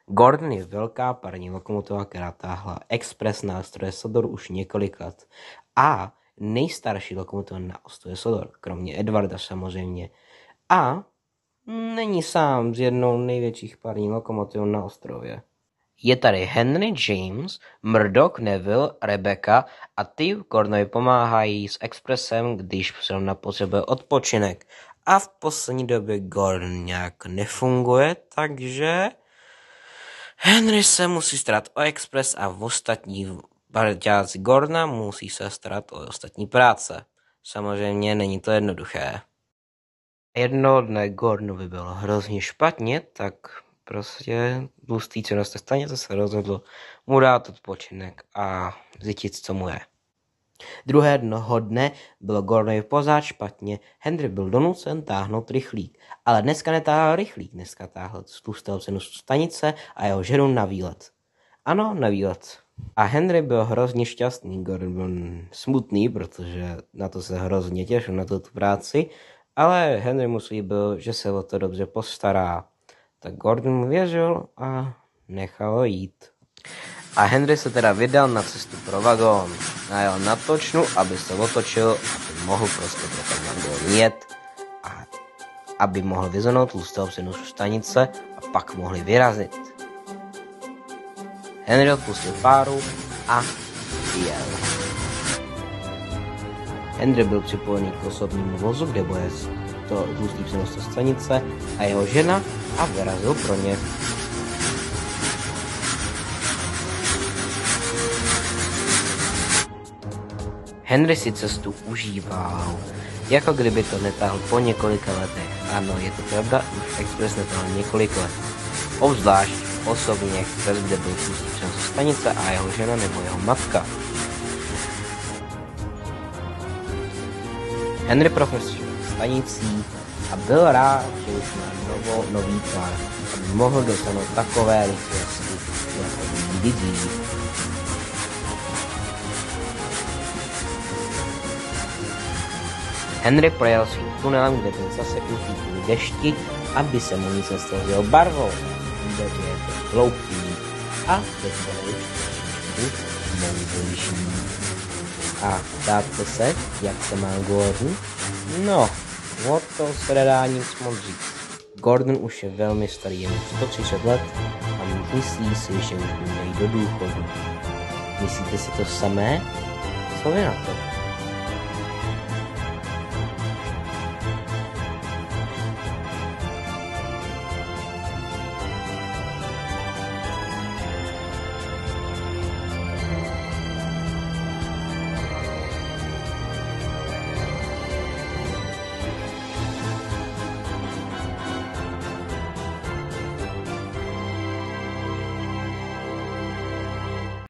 Gordon je velká parní lokomotiva, která táhla Express nástroje Sodor už několik let. A nejstarší lokomotiva na ostrově Sodor, kromě Edwarda samozřejmě. A není sám s jednou největších parní lokomotiv na ostrově. Je tady Henry, James, Murdoch, Neville, Rebecca a ty Gordonovi pomáhají s Expressem, když zrovna potřebuje odpočinek. A v poslední době Gordon nějak nefunguje, takže Henry se musí starat o Express a ostatní parťáci Gordona musí se starat o ostatní práce. Samozřejmě není to jednoduché. Jednoho dne Gordonovi bylo hrozně špatně, tak prostě tlustý černosta stanice se rozhodl mu dát odpočinek a zjistit, co mu je. Druhého dne bylo Gordonovi pořád špatně, Henry byl donucen táhnout rychlík, ale dneska netáhl rychlík, dneska táhl tlustého černostu stanice a jeho ženu na výlet. Ano, na výlet. A Henry byl hrozně šťastný, Gordon byl smutný, protože na to se hrozně těšil, na tu práci, ale Henry mu slíbil, že se o to dobře postará. Tak Gordon mu věřil a nechal ho jít. A Henry se teda vydal na cestu pro vagón. Najel na točnu, aby se otočil, aby mohl prostě pro ten vagón jet a aby mohl vyzvenout tlustého přenosu stanice a pak mohli vyrazit. Henry odpustil páru a jel. Henry byl připojený k osobnímu vozu, kde bude to tlustý přenos stanice a jeho žena a vyrazil pro ně. Henry si cestu užíval, jako kdyby to netáhl po několika letech. Ano, je to pravda, už Express netáhl několik let. Obzvlášť osobní Express, kde byl tlustý přenos stanice a jeho žena nebo jeho matka. Henry profesor stanicí a byl rád, že už má nový tvar, aby mohl dosáhnout takové rychlosti, jako nikdy dřív. Henry projel svým tunelem, kde byl zase uchýtil dešti, aby se mu nic nestalo s jeho barvou. Kde je to hloupý a teď byl už moudřejší. A ptáte se, jak se má Gordon? No, o to se nedá nic moc říct. Gordon už je velmi starý, je mu 130 let a myslí si, že už by měl jít do důchodu. Myslíte si to samé? Co vy na to?